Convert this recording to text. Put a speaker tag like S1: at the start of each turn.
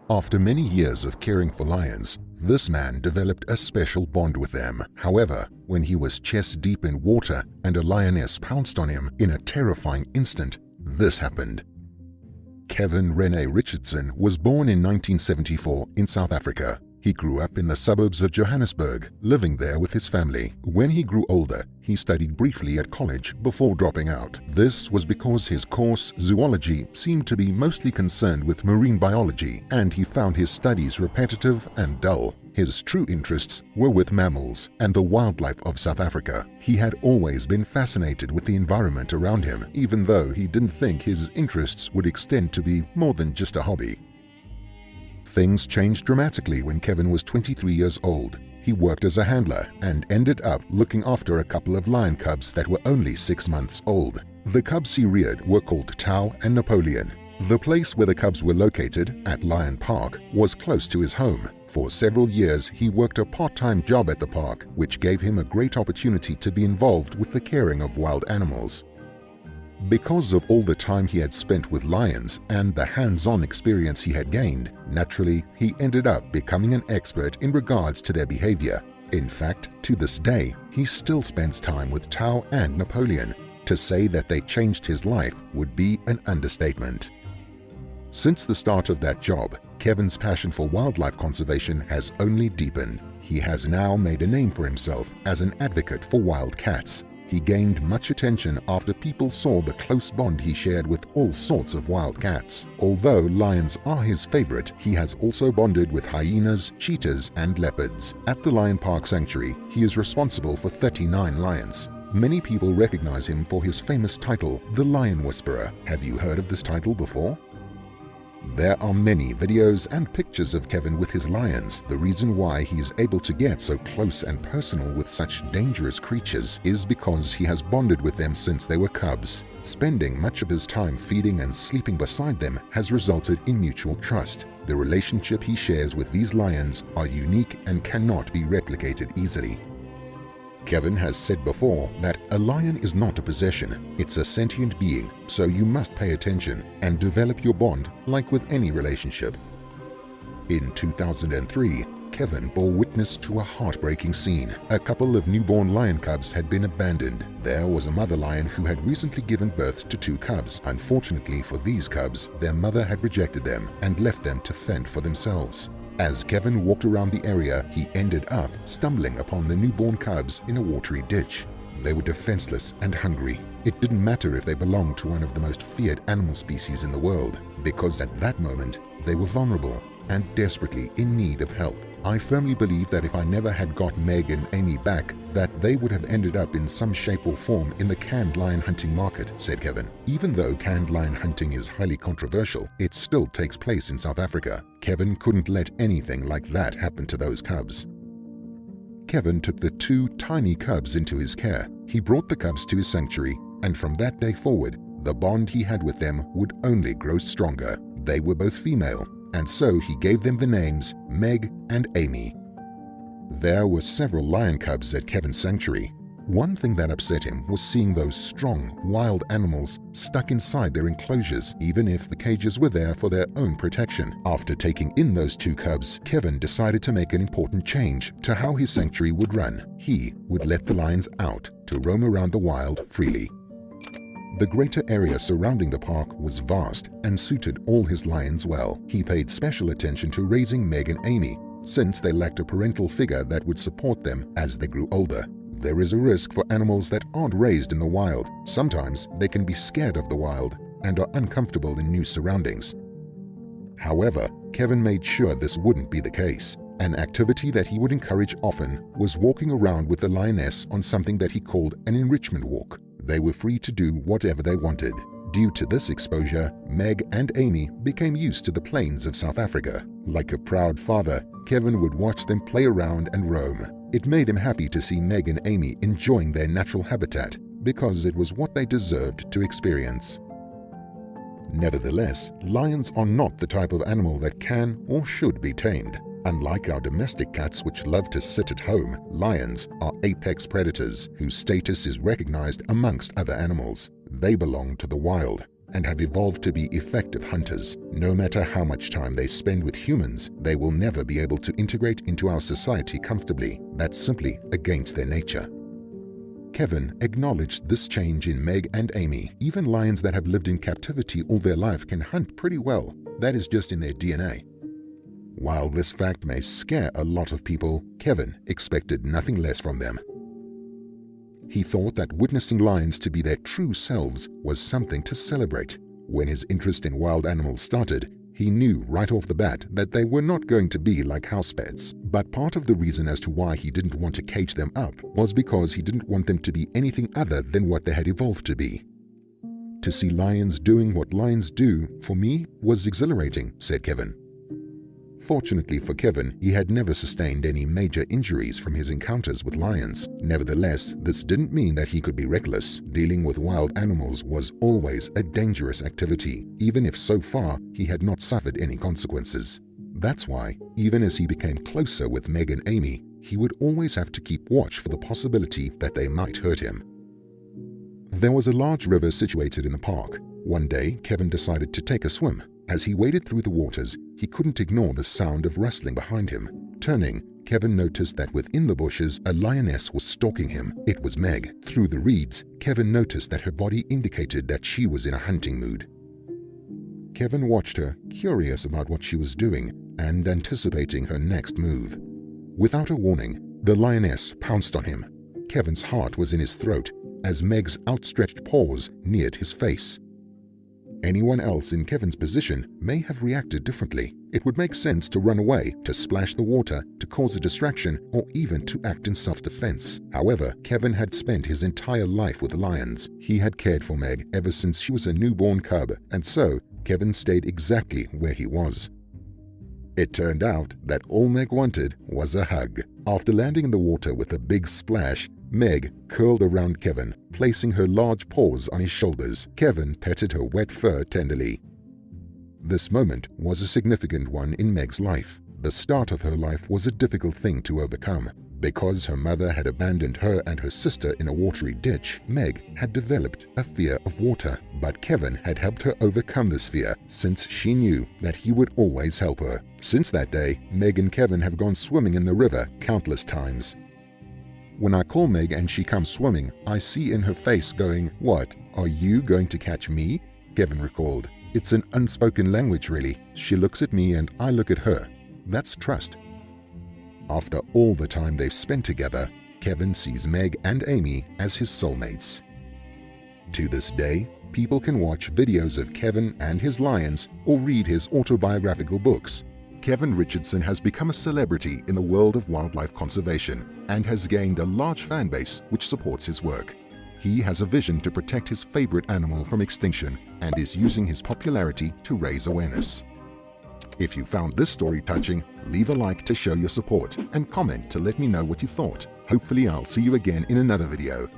S1: After many years of caring for lions, this man developed a special bond with them. However, when he was chest deep in water and a lioness pounced on him in a terrifying instant, this happened. Kevin Rene Richardson was born in 1974 in South Africa. He grew up in the suburbs of Johannesburg, living there with his family. When he grew older, he studied briefly at college before dropping out. This was because his course, zoology, seemed to be mostly concerned with marine biology, and he found his studies repetitive and dull. His true interests were with mammals and the wildlife of South Africa. He had always been fascinated with the environment around him, even though he didn't think his interests would extend to be more than just a hobby. Things changed dramatically when Kevin was 23 years old. He worked as a handler and ended up looking after a couple of lion cubs that were only 6 months old. The cubs he reared were called Tau and Napoleon. The place where the cubs were located, at Lion Park, was close to his home. For several years, he worked a part-time job at the park, which gave him a great opportunity to be involved with the caring of wild animals. Because of all the time he had spent with lions and the hands-on experience he had gained, naturally, he ended up becoming an expert in regards to their behavior. In fact, to this day, he still spends time with Tau and Napoleon. To say that they changed his life would be an understatement. Since the start of that job, Kevin's passion for wildlife conservation has only deepened. He has now made a name for himself as an advocate for wild cats. He gained much attention after people saw the close bond he shared with all sorts of wild cats. Although lions are his favorite, he has also bonded with hyenas, cheetahs, and leopards. At the Lion Park Sanctuary, he is responsible for 39 lions. Many people recognize him for his famous title, the Lion Whisperer. Have you heard of this title before? There are many videos and pictures of Kevin with his lions. The reason why he is able to get so close and personal with such dangerous creatures is because he has bonded with them since they were cubs. Spending much of his time feeding and sleeping beside them has resulted in mutual trust. The relationship he shares with these lions are unique and cannot be replicated easily. Kevin has said before that a lion is not a possession, it's a sentient being, so you must pay attention and develop your bond like with any relationship. In 2003, Kevin bore witness to a heartbreaking scene. A couple of newborn lion cubs had been abandoned. There was a mother lion who had recently given birth to 2 cubs. Unfortunately for these cubs, their mother had rejected them and left them to fend for themselves. As Kevin walked around the area, he ended up stumbling upon the newborn cubs in a watery ditch. They were defenseless and hungry. It didn't matter if they belonged to one of the most feared animal species in the world, because at that moment, they were vulnerable and desperately in need of help. I firmly believe that if I never had got Meg and Amy back, that they would have ended up in some shape or form in the canned lion hunting market, said Kevin. Even though canned lion hunting is highly controversial, it still takes place in South Africa. Kevin couldn't let anything like that happen to those cubs. Kevin took the 2 tiny cubs into his care. He brought the cubs to his sanctuary, and from that day forward, the bond he had with them would only grow stronger. They were both female, and so he gave them the names Meg and Amy. There were several lion cubs at Kevin's sanctuary. One thing that upset him was seeing those strong, wild animals stuck inside their enclosures, even if the cages were there for their own protection. After taking in those 2 cubs, Kevin decided to make an important change to how his sanctuary would run. He would let the lions out to roam around the wild freely. The greater area surrounding the park was vast and suited all his lions well. He paid special attention to raising Meg and Amy, since they lacked a parental figure that would support them as they grew older. There is a risk for animals that aren't raised in the wild. Sometimes they can be scared of the wild and are uncomfortable in new surroundings. However, Kevin made sure this wouldn't be the case. An activity that he would encourage often was walking around with the lioness on something that he called an enrichment walk. They were free to do whatever they wanted. Due to this exposure, Meg and Amy became used to the plains of South Africa. Like a proud father, Kevin would watch them play around and roam. It made him happy to see Meg and Amy enjoying their natural habitat, because it was what they deserved to experience. Nevertheless, lions are not the type of animal that can or should be tamed. Unlike our domestic cats which love to sit at home, lions are apex predators whose status is recognized amongst other animals. They belong to the wild, and have evolved to be effective hunters. No matter how much time they spend with humans, they will never be able to integrate into our society comfortably. That's simply against their nature. Kevin acknowledged this change in Meg and Amy. Even lions that have lived in captivity all their life can hunt pretty well. That is just in their DNA. While this fact may scare a lot of people, Kevin expected nothing less from them. He thought that witnessing lions to be their true selves was something to celebrate. When his interest in wild animals started, he knew right off the bat that they were not going to be like house pets. But part of the reason as to why he didn't want to cage them up was because he didn't want them to be anything other than what they had evolved to be. To see lions doing what lions do, for me, was exhilarating, said Kevin. Fortunately for Kevin, he had never sustained any major injuries from his encounters with lions. Nevertheless, this didn't mean that he could be reckless. Dealing with wild animals was always a dangerous activity, even if so far he had not suffered any consequences. That's why, even as he became closer with Meg and Amy, he would always have to keep watch for the possibility that they might hurt him. There was a large river situated in the park. One day, Kevin decided to take a swim. As he waded through the waters, he couldn't ignore the sound of rustling behind him. Turning, Kevin noticed that within the bushes, a lioness was stalking him. It was Meg. Through the reeds, Kevin noticed that her body indicated that she was in a hunting mood. Kevin watched her, curious about what she was doing and anticipating her next move. Without a warning, the lioness pounced on him. Kevin's heart was in his throat as Meg's outstretched paws neared his face. Anyone else in Kevin's position may have reacted differently. It would make sense to run away, to splash the water, to cause a distraction, or even to act in self-defense. However, Kevin had spent his entire life with lions. He had cared for Meg ever since she was a newborn cub, and so Kevin stayed exactly where he was. It turned out that all Meg wanted was a hug. After landing in the water with a big splash, Meg curled around Kevin, placing her large paws on his shoulders. Kevin petted her wet fur tenderly. This moment was a significant one in Meg's life. The start of her life was a difficult thing to overcome. Because her mother had abandoned her and her sister in a watery ditch, Meg had developed a fear of water. But Kevin had helped her overcome this fear, since she knew that he would always help her. Since that day, Meg and Kevin have gone swimming in the river countless times. When I call Meg and she comes swimming, I see in her face going, "What, are you going to catch me?" Kevin recalled. It's an unspoken language really. She looks at me and I look at her. That's trust. After all the time they've spent together, Kevin sees Meg and Amy as his soulmates. To this day, people can watch videos of Kevin and his lions or read his autobiographical books. Kevin Richardson has become a celebrity in the world of wildlife conservation and has gained a large fan base which supports his work. He has a vision to protect his favorite animal from extinction and is using his popularity to raise awareness. If you found this story touching, leave a like to show your support and comment to let me know what you thought. Hopefully I'll see you again in another video.